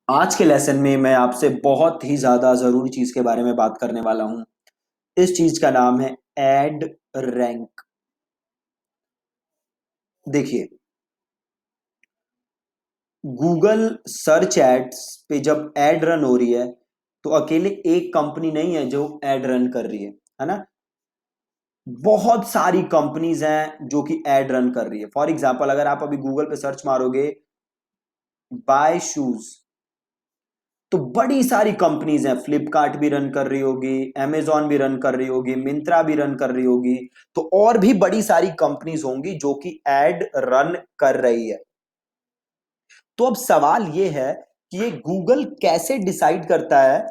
आज के लेसन में मैं आपसे बहुत ही ज्यादा जरूरी चीज के बारे में बात करने वाला हूं। इस चीज का नाम है एड रैंक। देखिए, गूगल सर्च एड्स पे जब एड रन हो रही है तो अकेले एक कंपनी नहीं है जो एड रन कर रही है ना। बहुत सारी कंपनीज हैं जो कि एड रन कर रही है। फॉर एग्जांपल, अगर आप अभी गूगल पे सर्च मारोगे बाय शूज, तो बड़ी सारी कंपनीज हैं। फ्लिपकार्ट भी रन कर रही होगी, amazon भी रन कर रही होगी, मिंत्रा भी रन कर रही होगी। तो और भी बड़ी सारी कंपनीज होंगी जो कि एड रन कर रही है। तो अब सवाल यह है कि ये गूगल कैसे डिसाइड करता है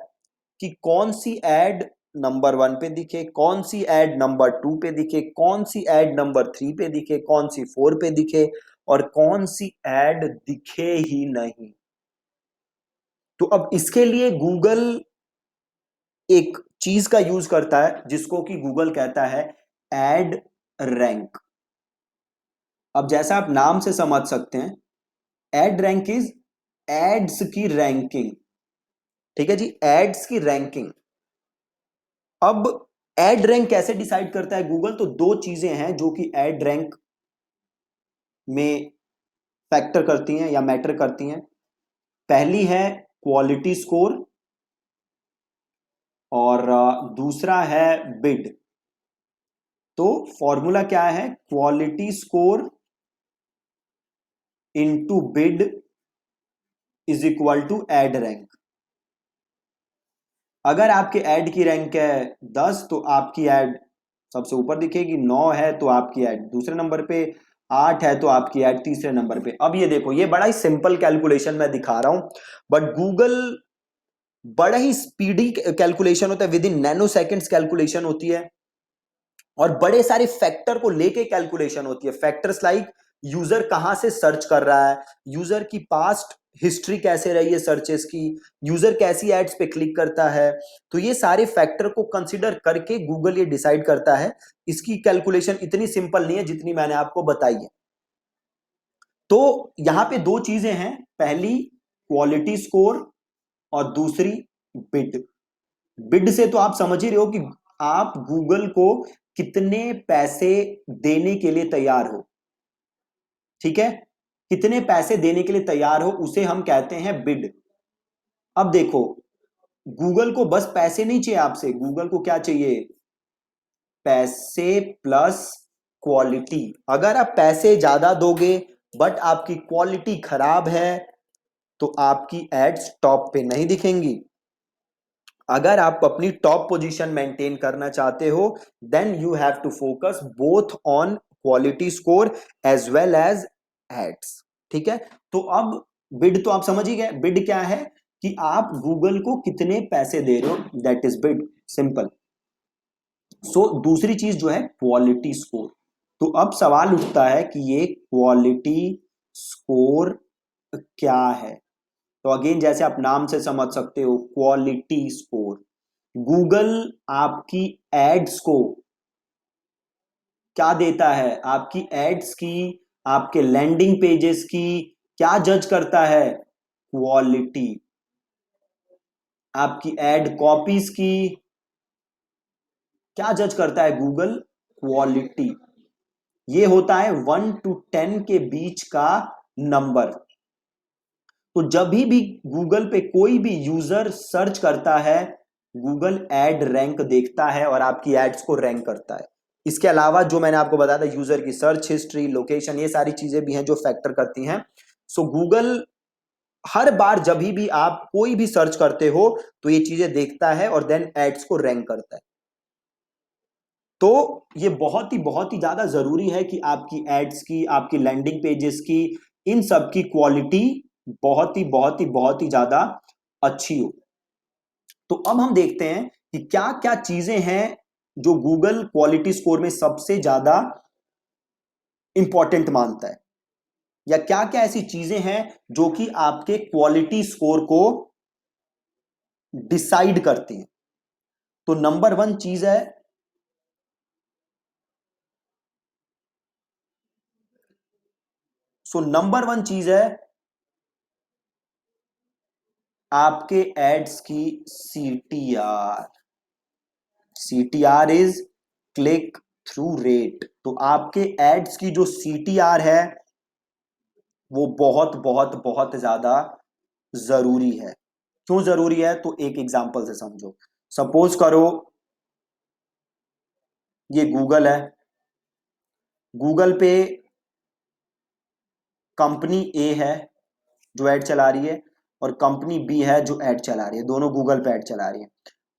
कि कौन सी एड नंबर 1 पे दिखे, कौन सी एड नंबर 2 पे दिखे, कौन सी एड नंबर 3 पे दिखे, कौन सी 4 पे दिखे और कौन सी एड दिखे ही नहीं। तो अब इसके लिए गूगल एक चीज का यूज करता है जिसको कि गूगल कहता है एड रैंक। अब जैसा आप नाम से समझ सकते हैं, एड रैंक इज एड्स की रैंकिंग। ठीक है जी, एड्स की रैंकिंग। अब एड रैंक कैसे डिसाइड करता है गूगल? तो दो चीजें हैं जो कि एड रैंक में फैक्टर करती हैं या मैटर करती हैं। पहली है क्वालिटी स्कोर और दूसरा है बिड। तो फॉर्मूला क्या है? Quality score into bid is equal to ad rank. अगर आपके ऐड की रैंक है 10 तो आपकी ऐड सबसे ऊपर दिखेगी, 9 है तो आपकी ऐड दूसरे नंबर पे, 8 है तो आपकी ऐड तीसरे नंबर पे। अब ये देखो, ये बड़ा ही सिंपल कैलकुलेशन मैं दिखा रहा हूं, बट गूगल बड़ा ही स्पीडी कैलकुलेशन होता है, with in nano seconds calculation होती है और बड़े सारे फैक्टर को लेके कैलकुलेशन होती है। फैक्टर्स लाइक यूजर कहां से सर्च कर रहा है, यूजर की पास्ट हिस्ट्री कैसे रही है सर्चेस की, यूजर कैसी एड्स पे क्लिक करता है। तो ये सारे फैक्टर को कंसीडर करके गूगल ये डिसाइड करता है। इसकी कैलकुलेशन इतनी सिंपल नहीं है जितनी मैंने आपको बताई है। तो यहां पे दो चीजें हैं, पहली क्वालिटी स्कोर और दूसरी बिड। बिड से तो आप समझ ही रहे हो कि आप गूगल को कितने पैसे देने के लिए तैयार हो। ठीक है, कितने पैसे देने के लिए तैयार हो उसे हम कहते हैं बिड। अब देखो, गूगल को बस पैसे नहीं चाहिए आपसे, गूगल को क्या चाहिए? पैसे प्लस क्वालिटी। अगर आप पैसे ज्यादा दोगे बट आपकी क्वालिटी खराब है तो आपकी एड्स टॉप पे नहीं दिखेंगी। अगर आप अपनी टॉप पोजीशन मेंटेन करना चाहते हो then you have to focus both on quality score as well as ads. ठीक है, तो अब बिड तो आप समझ ही गए। बिड क्या है कि आप गूगल को कितने पैसे दे रहे हो, दैट इज बिड, सिंपल। सो दूसरी चीज जो है क्वालिटी स्कोर। तो अब सवाल उठता है कि ये क्वालिटी स्कोर क्या है? तो अगेन, जैसे आप नाम से समझ सकते हो, क्वालिटी स्कोर। गूगल आपकी एड्स को क्या देता है? आपकी एड्स की, आपके लैंडिंग पेजेस की क्या जज करता है? क्वालिटी। आपकी एड कॉपीज की क्या जज करता है गूगल? क्वालिटी। ये होता है 1 to 10 के बीच का नंबर। तो जब भी गूगल पे कोई भी यूजर सर्च करता है, गूगल एड रैंक देखता है और आपकी एड्स को रैंक करता है। इसके अलावा जो मैंने आपको बताया था, यूजर की सर्च हिस्ट्री, लोकेशन, ये सारी चीजें भी हैं जो फैक्टर करती हैं। सो गूगल हर बार जब भी आप कोई भी सर्च करते हो तो ये चीजें देखता है और देन एड्स को रैंक करता है। तो ये बहुत ही ज्यादा जरूरी है कि आपकी एड्स की, आपकी लैंडिंग पेजेस की, इन सब की क्वालिटी बहुत ही ज्यादा अच्छी हो। तो अब हम देखते हैं कि क्या क्या चीजें हैं जो गूगल क्वालिटी स्कोर में सबसे ज्यादा इंपॉर्टेंट मानता है, या क्या क्या ऐसी चीजें हैं जो कि आपके क्वालिटी स्कोर को डिसाइड करती हैं। तो नंबर 1 चीज है, नंबर 1 चीज है आपके एड्स की CTR, CTR is click through rate. तो आपके एड्स की जो सीटीआर है वो बहुत बहुत बहुत ज्यादा जरूरी है। क्यों जरूरी है? तो एक एग्जांपल से समझो। सपोज करो ये गूगल है, गूगल पे कंपनी ए है जो ऐड चला रही है और कंपनी बी है जो ऐड चला रही है, दोनों गूगल पे ऐड चला रही है।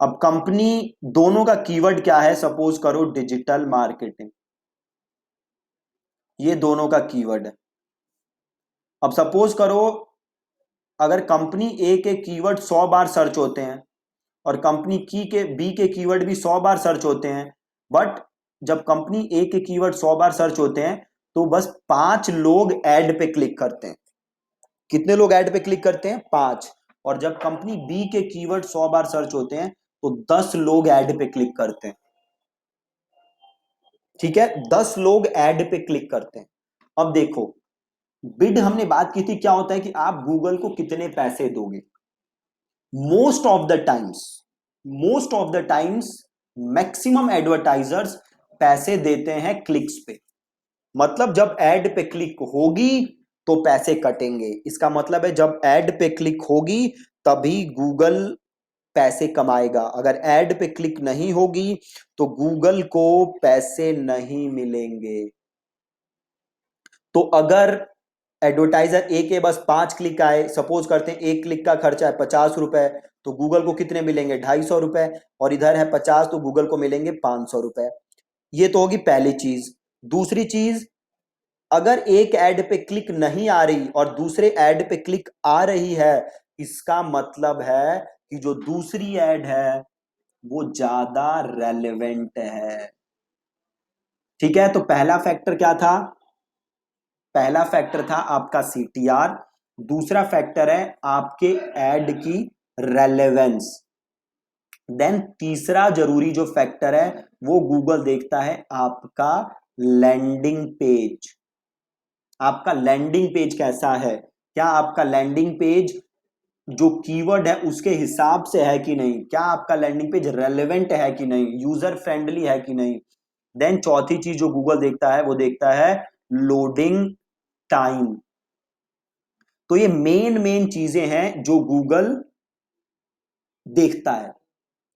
अब कंपनी दोनों का कीवर्ड क्या है? सपोज करो डिजिटल मार्केटिंग, ये दोनों का कीवर्ड है। अब सपोज करो अगर कंपनी ए के कीवर्ड 100 बार सर्च होते हैं और कंपनी की के बी के कीवर्ड भी 100 बार सर्च होते हैं, बट जब कंपनी ए के कीवर्ड 100 बार सर्च होते हैं तो बस 5 लोग ऐड पे क्लिक करते हैं। कितने लोग ऐड पे क्लिक करते हैं? 5। और जब कंपनी बी के कीवर्ड 100 बार सर्च होते हैं तो 10 लोग ऐड पे क्लिक करते हैं। ठीक है, 10 लोग ऐड पे क्लिक करते हैं। अब देखो, बिड हमने बात की थी, क्या होता है कि आप गूगल को कितने पैसे दोगे। Most of the times, most of the times maximum advertisers पैसे देते हैं क्लिक्स पे। मतलब जब एड पे क्लिक होगी तो पैसे कटेंगे। इसका मतलब है जब एड पे क्लिक होगी तभी गूगल पैसे कमाएगा। अगर एड पे क्लिक नहीं होगी तो गूगल को पैसे नहीं मिलेंगे। तो अगर एडवर्टाइजर ए के बस 5 क्लिक आए, सपोज करते हैं एक क्लिक का खर्चा है 50 रुपए, तो गूगल को कितने मिलेंगे? 250 रुपए। और इधर है 50 तो गूगल को मिलेंगे 500 रुपए। ये तो होगी पहली चीज। दूसरी चीज, अगर एक ऐड पे क्लिक नहीं आ रही और दूसरे ऐड पे क्लिक आ रही है, इसका मतलब है कि जो दूसरी ऐड है वो ज्यादा रेलेवेंट है। ठीक है, तो पहला फैक्टर क्या था? पहला फैक्टर था आपका सीटीआर। दूसरा फैक्टर है आपके ऐड की रेलेवेंस। देन तीसरा जरूरी जो फैक्टर है वो गूगल देखता है आपका लैंडिंग पेज। आपका लैंडिंग पेज कैसा है? क्या आपका लैंडिंग पेज जो कीवर्ड है उसके हिसाब से है कि नहीं? क्या आपका लैंडिंग पेज रेलेवेंट है कि नहीं, यूजर फ्रेंडली है कि नहीं? देन चौथी चीज जो गूगल देखता है वो देखता है लोडिंग टाइम। तो ये मेन मेन चीजें हैं जो गूगल देखता है।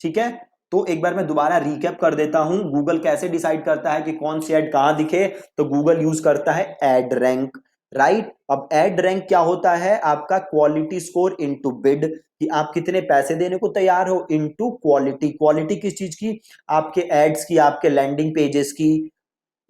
ठीक है, तो एक बार मैं दोबारा रिकैप कर देता हूं गूगल कैसे डिसाइड करता है कि कौन सी ऐड कहां दिखे। तो गूगल यूज करता है एड रैंक, राइट। अब एड रैंक क्या होता है? आपका क्वालिटी स्कोर इनटू बिड, कि आप कितने पैसे देने को तैयार हो, इनटू क्वालिटी। क्वालिटी किस चीज की? आपके एड्स की, आपके लैंडिंग पेजेस की,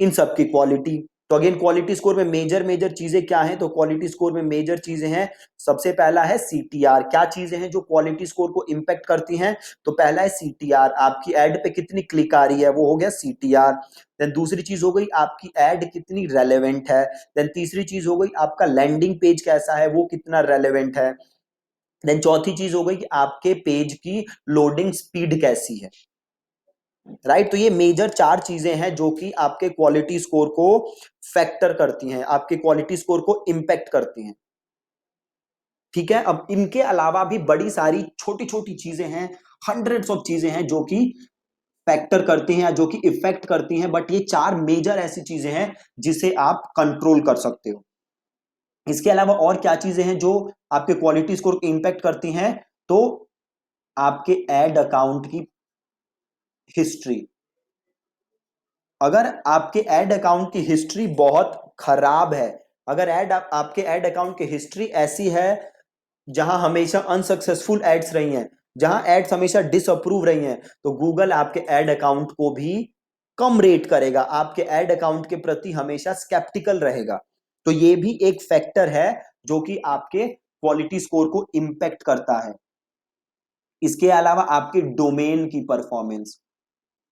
इन सब की क्वालिटी। तो अगेन क्वालिटी स्कोर में मेजर मेजर चीजें क्या हैं? तो क्वालिटी स्कोर में मेजर चीजें हैं, सबसे पहला है सीटीआर। क्या चीजें हैं जो क्वालिटी स्कोर को इंपैक्ट करती हैं? तो पहला है सीटीआर, आपकी एड पे कितनी क्लिक आ रही है, वो हो गया सीटीआर। देन दूसरी चीज हो गई आपकी एड कितनी रेलेवेंट है। देन तीसरी चीज हो गई आपका लैंडिंग पेज कैसा है, वो कितना रेलेवेंट है। देन चौथी चीज हो गई कि आपके पेज की लोडिंग स्पीड कैसी है, राइट। तो ये मेजर 4 चीजें हैं जो कि आपके क्वालिटी स्कोर को फैक्टर करती हैं, आपके क्वालिटी स्कोर को इंपैक्ट करती हैं। ठीक है, अब इनके अलावा भी बड़ी सारी छोटी छोटी चीजें हैं, हंड्रेड्स ऑफ चीजें हैं जो कि फैक्टर करती हैं या जो कि इफेक्ट करती हैं, बट ये 4 मेजर ऐसी चीजें हैं जिसे आप कंट्रोल कर सकते हो। इसके अलावा और क्या चीजें हैं जो आपके क्वालिटी स्कोर को इंपैक्ट करती हैं? तो आपके एड अकाउंट की हिस्ट्री। अगर आपके एड अकाउंट की हिस्ट्री बहुत खराब है, अगर आपके एड अकाउंट की हिस्ट्री ऐसी है जहां हमेशा अनसक्सेसफुल एड्स रही हैं, जहां एड्स हमेशा डिसअप्रूव रही हैं, तो गूगल आपके एड अकाउंट को भी कम रेट करेगा, आपके एड अकाउंट के प्रति हमेशा स्केप्टिकल रहेगा। तो ये भी एक फैक्टर है जो कि आपके क्वालिटी स्कोर को इंपैक्ट करता है। इसके अलावा आपके डोमेन की परफॉर्मेंस।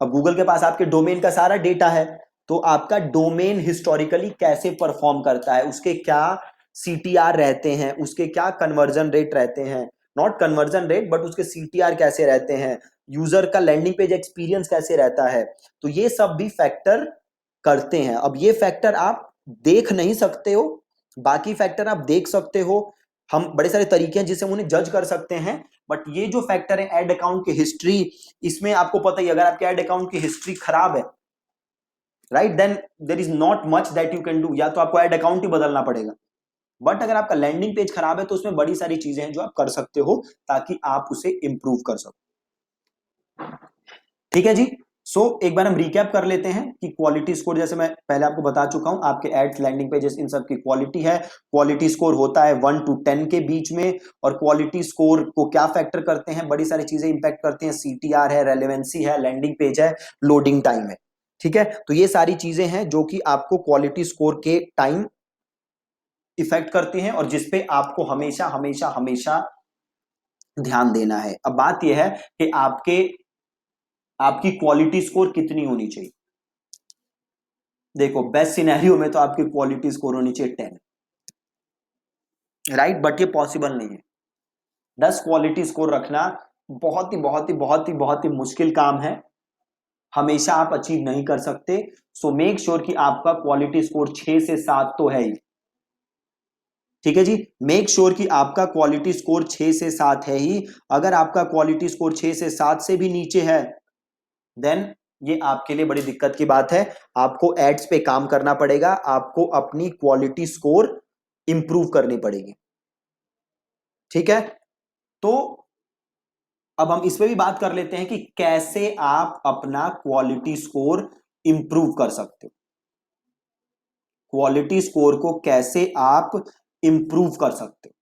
अब गूगल के पास आपके डोमेन का सारा डेटा है, तो आपका डोमेन हिस्टोरिकली कैसे परफॉर्म करता है, उसके क्या सीटीआर रहते हैं, उसके क्या कन्वर्जन रेट रहते हैं, नॉट कन्वर्जन रेट बट उसके सीटीआर कैसे रहते हैं, यूजर का लैंडिंग पेज एक्सपीरियंस कैसे रहता है। तो ये सब भी फैक्टर करते हैं। अब ये फैक्टर आप देख नहीं सकते हो, बाकी फैक्टर आप देख सकते हो। हम बड़े सारे तरीके हैं जिससे हम उन्हें जज कर सकते हैं, बट ये जो फैक्टर है एड अकाउंट की हिस्ट्री, इसमें आपको पता ही अगर आपके एड अकाउंट की हिस्ट्री खराब है, right, then there is not much that you can do, या तो आपको एड अकाउंट ही बदलना पड़ेगा। बट अगर आपका लैंडिंग पेज खराब है तो उसमें बड़ी सारी चीजें हैं जो आप कर सकते हो ताकि आप उसे इंप्रूव कर सको। ठीक है जी। एक बार हम रिकैप कर लेते हैं कि क्वालिटी स्कोर, जैसे मैं पहले आपको बता चुका हूं, आपके एड्स, लैंडिंग पेजेस, इन सब की क्वालिटी है। क्वालिटी स्कोर होता है 1 to 10 के बीच में, और क्वालिटी स्कोर को क्या फैक्टर करते हैं, बड़ी सारी चीजें इंपैक्ट करते हैं, CTR है, रेलेवेंसी है, लैंडिंग पेज है, लोडिंग टाइम है। ठीक है, तो ये सारी चीजें हैं जो कि आपको क्वालिटी स्कोर के टाइम इफेक्ट करती हैं और जिसपे आपको हमेशा हमेशा हमेशा ध्यान देना है। अब बात यह है कि आपकी क्वालिटी स्कोर कितनी होनी चाहिए। देखो बेस्ट सिनेरियो में तो आपकी क्वालिटी स्कोर होनी चाहिए 10, राइट, बट ये पॉसिबल नहीं है। 10 क्वालिटी स्कोर रखना बहुत ही बहुत ही बहुत ही बहुत ही मुश्किल काम है, हमेशा आप अचीव नहीं कर सकते। सो मेक श्योर कि आपका क्वालिटी स्कोर 6 से 7 तो है ही। ठीक है जी, मेक श्योर कि आपका क्वालिटी स्कोर 6 से 7 है ही। अगर आपका क्वालिटी स्कोर 6 से 7 से भी नीचे है, देन ये आपके लिए बड़ी दिक्कत की बात है। आपको एड्स पे काम करना पड़ेगा, आपको अपनी क्वालिटी स्कोर इंप्रूव करनी पड़ेगी। ठीक है, तो अब हम इस पे भी बात कर लेते हैं कि कैसे आप अपना क्वालिटी स्कोर इंप्रूव कर सकते हो। क्वालिटी स्कोर को कैसे आप इंप्रूव कर सकते हो,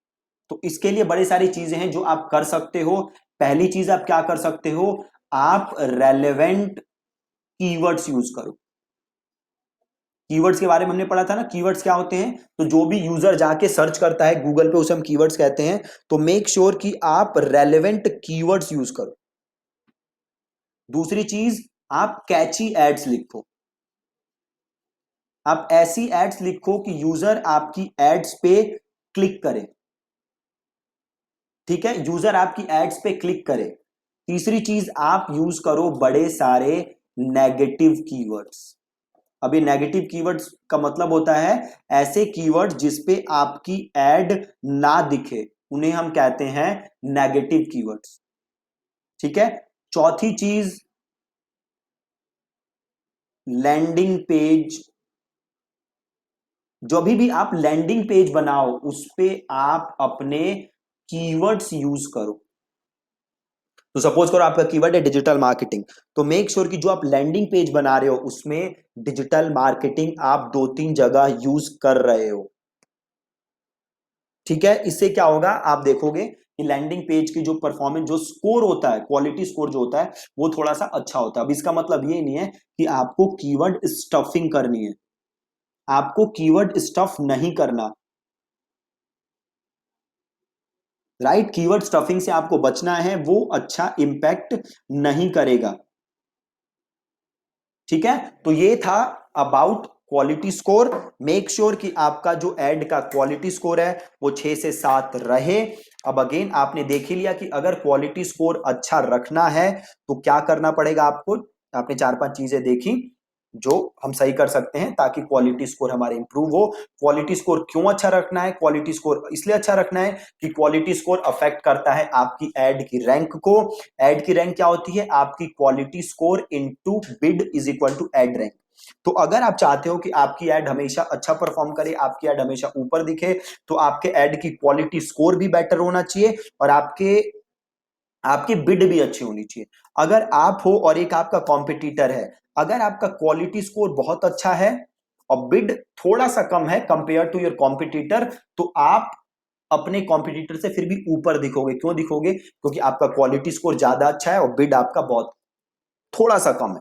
तो इसके लिए बड़ी सारी चीजें हैं जो आप कर सकते हो। पहली चीज आप क्या कर सकते हो, आप रेलेवेंट कीवर्ड्स यूज करो। कीवर्ड्स के बारे में हमने पढ़ा था ना, कीवर्ड्स क्या होते हैं, तो जो भी यूजर जाके सर्च करता है गूगल पे उसे हम कीवर्ड्स कहते हैं। तो मेक श्योर कि आप रेलेवेंट कीवर्ड्स यूज करो। दूसरी चीज, आप कैची एड्स लिखो। आप ऐसी एड्स लिखो कि यूजर आपकी एड्स पे क्लिक करे। ठीक है, यूजर आपकी एड्स पे क्लिक करे। तीसरी चीज, आप यूज करो बड़े सारे नेगेटिव कीवर्ड्स। अभी नेगेटिव कीवर्ड्स का मतलब होता है ऐसे कीवर्ड जिसपे आपकी एड ना दिखे, उन्हें हम कहते हैं नेगेटिव कीवर्ड्स। ठीक है, चौथी चीज, लैंडिंग पेज, जो भी आप लैंडिंग पेज बनाओ उस पे आप अपने कीवर्ड्स यूज करो। तो सपोज करो आपका कीवर्ड है डिजिटल मार्केटिंग, तो मेक श्योर कि जो आप लैंडिंग पेज बना रहे हो उसमें डिजिटल मार्केटिंग आप 2-3 जगह यूज कर रहे हो। ठीक है, इससे क्या होगा, आप देखोगे कि लैंडिंग पेज की जो परफॉर्मेंस, जो स्कोर होता है, क्वालिटी स्कोर जो होता है वो थोड़ा सा अच्छा होता है। अब इसका मतलब ये नहीं है कि आपको कीवर्ड स्टफिंग करनी है, आपको कीवर्ड स्टफ नहीं करना, राइट। कीवर्ड स्टफिंग से आपको बचना है, वो अच्छा इंपैक्ट नहीं करेगा। ठीक है, तो ये था about quality score. Make sure कि आपका जो एड का क्वालिटी स्कोर है वो 6 से 7 रहे। अब अगेन आपने देख ही लिया कि अगर क्वालिटी स्कोर अच्छा रखना है तो क्या करना पड़ेगा आपको। आपने 4-5 चीजें देखी जो हम सही कर सकते हैं ताकि क्वालिटी स्कोर हमारे इंप्रूव हो। क्वालिटी स्कोर क्यों अच्छा रखना है, क्वालिटी स्कोर इसलिए अच्छा रखना है कि क्वालिटी स्कोर अफेक्ट करता है आपकी एड की रैंक को। एड की रैंक क्या होती है, आपकी quality score into bid is equal to ad rank. तो अगर आप चाहते हो कि आपकी एड हमेशा अच्छा परफॉर्म करे, आपकी एड हमेशा ऊपर दिखे, तो आपके एड की क्वालिटी स्कोर भी बेटर होना चाहिए और आपकी बिड भी अच्छी होनी चाहिए। अगर आप हो और एक आपका कॉम्पिटिटर है, अगर आपका क्वालिटी स्कोर बहुत अच्छा है और बिड थोड़ा सा कम है कंपेयर टू योर कॉम्पिटिटर, तो आप अपने कॉम्पिटिटर से फिर भी ऊपर दिखोगे। क्यों दिखोगे, क्योंकि आपका क्वालिटी स्कोर ज्यादा अच्छा है और बिड आपका बहुत थोड़ा सा कम है।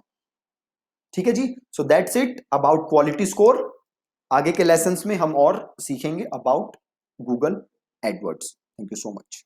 ठीक है जी, so that's it about quality score. आगे के लेसन्स में हम और सीखेंगे about Google AdWords. Thank you so much.